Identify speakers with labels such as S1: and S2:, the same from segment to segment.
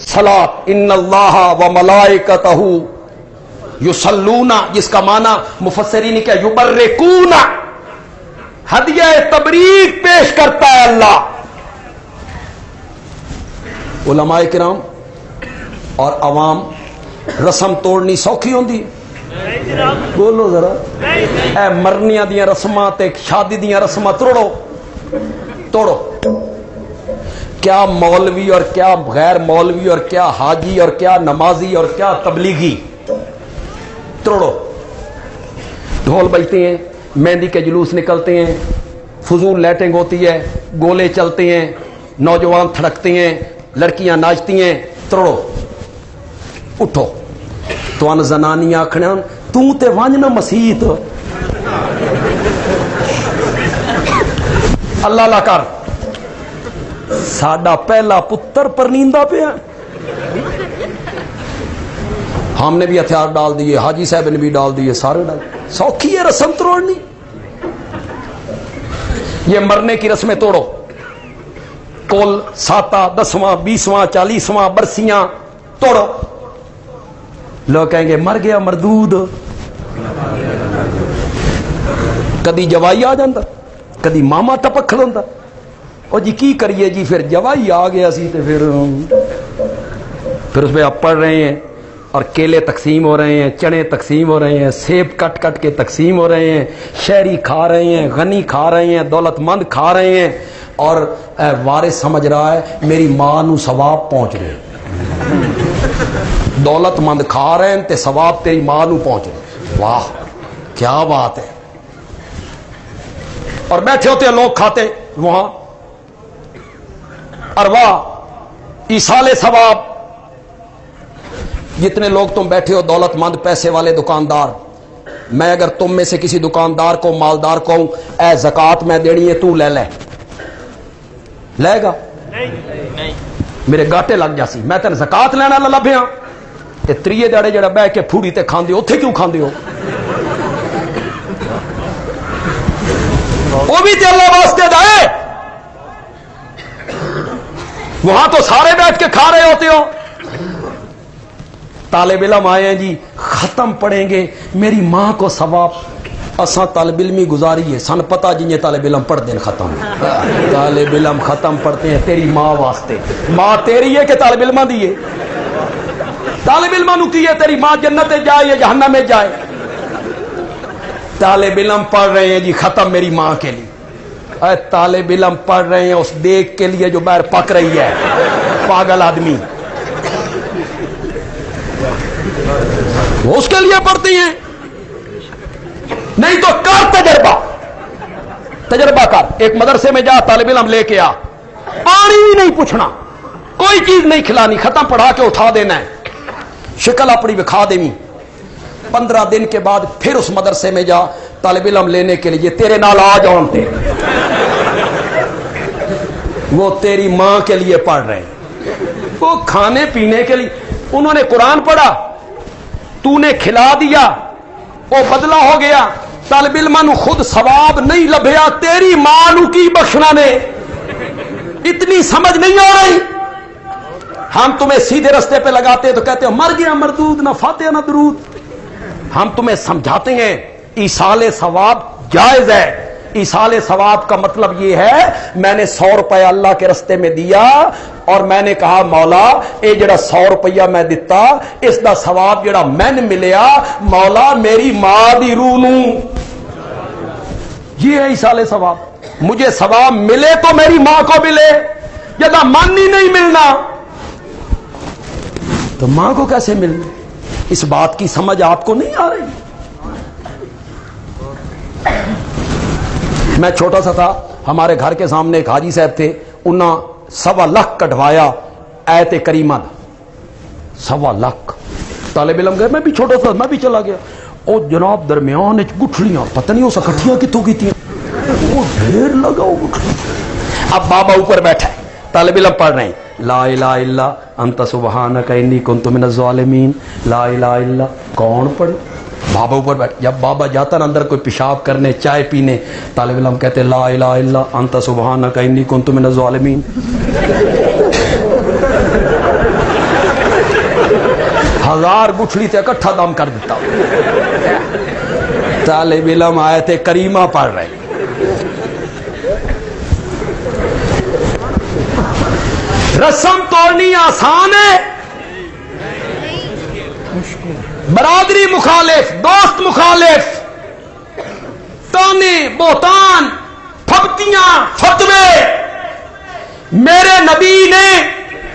S1: सलात इन्न अल्लाह व मलाइकतहु युसल्लूना, जिसका माना मुफस्सिरीन क्या युबर्रिकूना, हदिया तबरीक पेश करता है अल्लाह। उलमाए किराम और अवाम रस्म तोड़नी सौखी होंदी? बोलो जरा। ए मरनिया दियां रस्मां ते शादी दियां रस्मां तोड़ो। क्या मौलवी और क्या गैर मौलवी और क्या हाजी और क्या नमाजी और क्या तबलीगी, तोड़ो। ढोल बजते हैं, मेहंदी के जुलूस निकलते हैं, फजूल लाइटिंग होती है, गोले चलते हैं, नौजवान थड़कते हैं, लड़कियां नाचती हैं, तोड़ो। उठो तो जनानी आखना तू ते वंज ना मसीत, अल्लाह ला कर, साडा पहला पुत्र परनींदा पिया। हमने भी हथियार डाल दिए, हाजी साहब ने भी डाल दिए, सारे डाल। सौखी है रस्म तोड़नी। ये मरने की रस्में तोड़ो। कुल 7, 10वां, 20वां, 40वां बरसियां तोड़ो। लोग कहेंगे मर गया मरदूद। कदी जवाई आ जाता, कदी मामा टपक खलोंदा। और जी की करिए जी, फिर जवाई आ गया सी तो फिर उसमें आप पढ़ रहे हैं और केले तकसीम हो रहे हैं, चने तकसीम हो रहे हैं, सेब कट कट के तकसीम हो रहे हैं, शहरी खा रहे हैं, गनी खा रहे हैं, दौलतमंद खा रहे हैं, और वारिस समझ रहा है मेरी मां नू सवाब पहुंच रहे। दौलतमंद खा रहे हैं ते सवाब तेरी मां नू पहुंच रहे। वाह क्या बात है। और बैठे होते हैं लोग खाते वहां, और वाह ईसाले सवाब। जितने लोग तुम बैठे हो दौलतमंद पैसे वाले दुकानदार, मैं अगर तुम में से किसी दुकानदार को मालदार को ए ज़कात मैं देनी है, तू ले ले, लेगा? नहीं। मेरे गाटे लग जासी, मैं तेन ज़कात लेना लभ्या ते त्रीए दाड़े जड़ा बह के फूड़ी ते खांदे हो, उत्थे क्यों खांदे हो? वो भी ते अल्लाह वास्ते दाए, वहां तो सारे बैठ के खा रहे होते हो। तालिब इल्म आए हैं जी, खत्म पढ़ेंगे, मेरी मां को सवाब। असा तालिब इल्मी गुजारी है, सन पता जिन्हें तालिब इल्म पढ़ते हैं खत्म, तालिब इल्म खत्म पढ़ते हैं तेरी मां वास्ते। मां तेरी है कि तालिब इल्मा दी है? तालिब इल्मा नु की है तेरी मां जन्नत में जाए या जहन्नम में जाए? तालिब इल्म पढ़ रहे हैं जी, खत्म मेरी मां के लिए। तालिब इल्म पढ़ रहे हैं उस देख के लिए जो बाहर पक रही है, पागल आदमी, वो उसके लिए पढ़ती हैं। नहीं तो कर तजर्बा कर। एक मदरसे में जा, तालिब इल्म लेके आ, पानी भी नहीं पूछना, कोई चीज नहीं खिलानी, खत्म पढ़ा के उठा देना है, शक्ल अपनी विखा देनी। 15 दिन के बाद फिर उस मदरसे में जा तालिब इल्म लेने के लिए, तेरे नाल आ जानते, वो तेरी मां के लिए पढ़ रहे हैं, वो खाने पीने के लिए। उन्होंने कुरान पढ़ा, तूने खिला दिया, वो बदला हो गया। तालिब इल्मां नू खुद सवाब नहीं लभया, तेरी मां नू की बख्शना ने? इतनी समझ नहीं आ रही। हम तुम्हें सीधे रास्ते पे लगाते तो कहते हो मर गया मरदूद, ना फातिहा ना दरूद। हम तुम्हें समझाते हैं ईसाले सवाब जायज है। ईसाले सवाब का मतलब यह है, मैंने 100 रुपया अल्लाह के रस्ते में दिया और मैंने कहा मौला ये जड़ा 100 रुपया मैं दिता, इसका सवाब जड़ा मैंने मिलिया, मौला मेरी मां दी रूह नू, ये है ईसाले सवाब। मुझे सवाब मिले तो मेरी मां को मिले, जदा मन ही नहीं मिलना तो मां को कैसे मिलना? इस बात की समझ आपको नहीं आ रही। मैं छोटा सा था, हमारे घर के सामने एक हाजी साहब थे, उन्हें 1.25 लाख कटवाया आयत करीमा, 1.25 लाख। तालिब इल्म गए, मैं भी छोटा था, मैं भी चला गया। और जनाब दरमियान गुठलियां पता नहीं उस इकट्ठियां कितों की, वो ढेर लगा वो गुठलियां। अब बाबा ऊपर बैठा है, तालिब इल्म पढ़ रहे हैं, ला इलाहा इल्ला अंत सुब्हानक इन्नी कुन्तु मिनज़ ज़ालिमीन। ला इलाहा इल्ला कौन पढ़े? बाबा ऊपर बैठ। जब बाबा जाता ना अंदर कोई पेशाब करने, चाय पीने, तालिब इल्म कहते ला इलाहा इल्ला अंत सुब्हानक इन्नी कुन्तु मिनज़ ज़ालिमीन। 1000 گٹھلی تے اکٹھا دم کر دیتا. طالب علم آیت کریمہ پڑھ رہے. رسم توڑنی آسان ہے، برادری مخالف، دوست مخالف، تانے، بہتان، پھبتیاں، فتوے. میرے نبی نے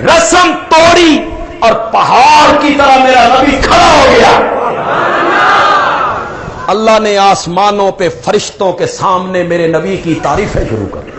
S1: رسم توڑی اور پہاڑ کی طرح میرا نبی کھڑا ہو گیا. اللہ نے آسمانوں پہ فرشتوں کے سامنے میرے نبی کی تعریفیں شروع کر دی.